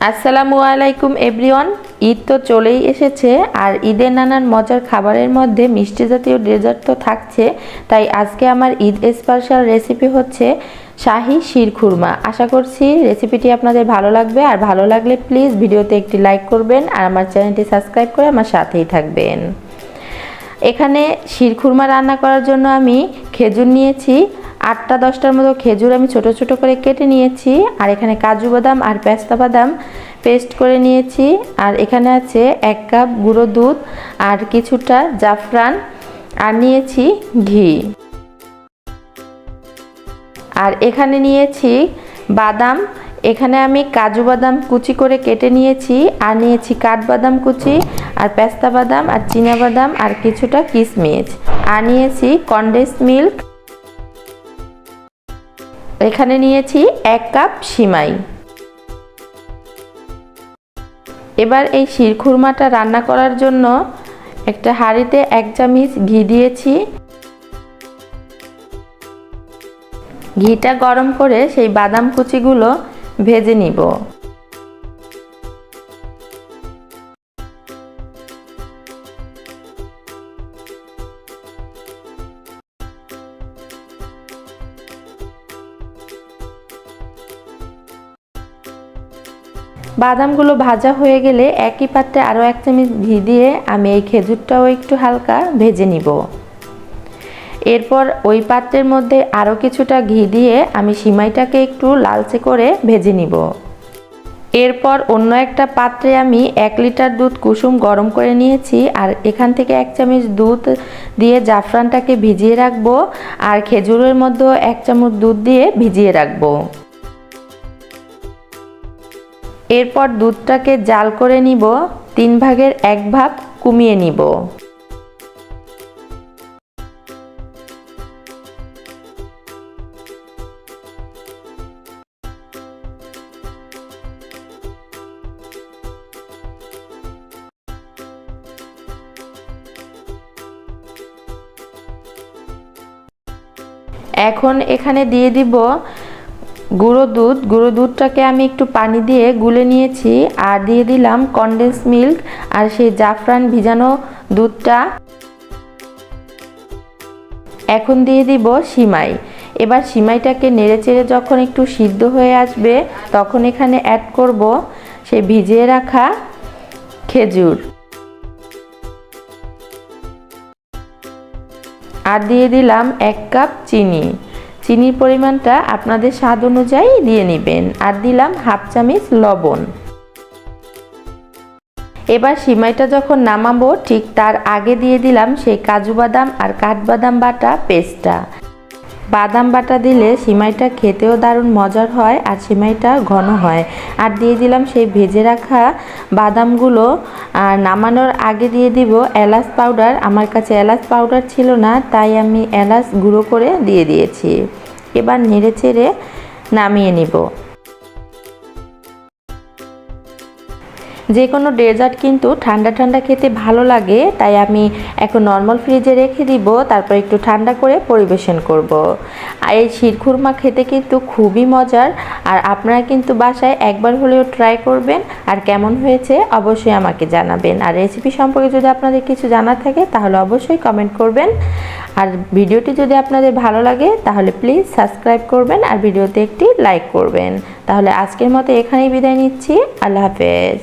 আসসালামু আলাইকুম এভরিওয়ান। ঈদ তো চলেই এসেছে আর ঈদের নানান মজার খাবারের মধ্যে মিষ্টি জাতীয় ডেজার্ট তো থাকছে। তাই আজকে আমার ঈদ স্পেশাল রেসিপি হচ্ছে শাহি শির খুরমা। আশা করছি রেসিপিটি আপনাদের ভালো লাগবে, আর ভালো লাগলে প্লিজ ভিডিওতে একটি লাইক করবেন আর আমার চ্যানেলটি সাবস্ক্রাইব করে আমার সাথেই থাকবেন। এখানে শির খুরমা রান্না করার জন্য আমি খেজুর নিয়েছি 8টা 10টার মতো খেজুর আমি ছোট ছোট করে কেটে নিয়েছি। আর এখানে কাজু বাদাম আর পেস্তা বাদাম পেস্ট করে নিয়েছি। আর এখানে আছে 1 কাপ গুঁড়ো দুধ আর কিছুটা জাফরান, আর নিয়েছি ঘি। আর এখানে নিয়েছি বাদাম। এখানে আমি কাজু বাদাম কুচি করে কেটে নিয়েছি, আর নিয়েছি কাঠবাদাম কুচি আর পেস্তা বাদাম আর চীনা বাদাম আর কিছুটা কিশমিশ, আর নিয়েছি কনডেন্স মিল্ক। এখানে নিয়েছি 1 কাপ সেমাই। এবার এই শির খুরমাটা রান্না করার জন্য একটা হাঁড়িতে 1 চামচ ঘি দিয়েছি। ঘিটা গরম করে সেই বাদাম কুচিগুলো ভেজে নিব। বাদামগুলো ভাজা হয়ে গেলে একই পাত্রে আরও 1 চামচ ঘি দিয়ে আমি এই খেজুরটাও একটু হালকা ভেজে নিব। এরপর ওই পাত্রের মধ্যে আরও কিছুটা ঘি দিয়ে আমি সিমাইটাকে একটু লালচে করে ভেজে নিব। এরপর অন্য একটা পাত্রে আমি 1 লিটার দুধ কুসুম গরম করে নিয়েছি, আর এখান থেকে 1 চামচ দুধ দিয়ে জাফরানটাকে ভিজিয়ে রাখবো, আর খেজুরের মধ্যেও 1 চামচ দুধ দিয়ে ভিজিয়ে রাখবো। এরপর দুধটাকে জাল করে নিব, 3 ভাগের 1 ভাগ কমিয়ে নিব। এখন এখানে দিয়ে দিব গুঁড়ো দুধ। গুঁড়ো দুধটাকে আমি একটু পানি দিয়ে গুলে নিয়েছি, আর দিয়ে দিলাম কনডেন্স মিল্ক আর সেই জাফরান ভিজানো দুধটা। এখন দিয়ে দিব সিমাই। এবার সিমাইটাকে নেড়েচেড়ে যখন একটু সিদ্ধ হয়ে আসবে তখন এখানে অ্যাড করব সেই ভিজিয়ে রাখা খেজুর, আর দিয়ে দিলাম 1 কাপ চিনি। চিনির পরিমাণটা আপনাদের স্বাদ অনুযায়ী দিয়ে নেবেন, আর দিলাম 1/2 চামচ লবণ। এবার সিমাইটা যখন নামাবো ঠিক তার আগে দিয়ে দিলাম সেই কাজু বাদাম আর কাঠবাদাম বাটা পেস্টটা। বাদাম বাটা দিলে সিমাইটা খেতেও দারুণ মজার হয় আর সিমাইটা ঘন হয়। আর দিয়ে দিলাম সেই ভেজে রাখা বাদামগুলো। আর নামানোর আগে দিয়ে দিব এলাচ পাউডার। আমার কাছে এলাচ পাউডার ছিল না, তাই আমি এলাচ গুঁড়ো করে দিয়ে দিয়েছি। এবার নেড়েচেড়ে নামিয়ে নিব। যে কোনো ডেজার্ট কিন্তু ঠান্ডা ঠান্ডা খেতে ভালো লাগে, তাই আমি এখন নর্মাল ফ্রিজে রেখে দিব, তারপর একটু ঠান্ডা করে পরিবেশন করব। আর এই শির খুরমা খেতে কিন্তু খুবই মজার, আর আপনারা কিন্তু বাসায় একবার হলেও ট্রাই করবেন, আর কেমন হয়েছে অবশ্যই আমাকে জানাবেন। আর রেসিপি সম্পর্কে যদি আপনাদের কিছু জানার থাকে তাহলে অবশ্যই কমেন্ট করবেন। আর ভিডিওটি যদি আপনাদের ভালো লাগে তাহলে প্লিজ সাবস্ক্রাইব করবেন আর ভিডিওতে একটি লাইক করবেন। তাহলে আজকের মতো এখানেই বিদায় নিচ্ছি। আল্লাহ হাফেজ।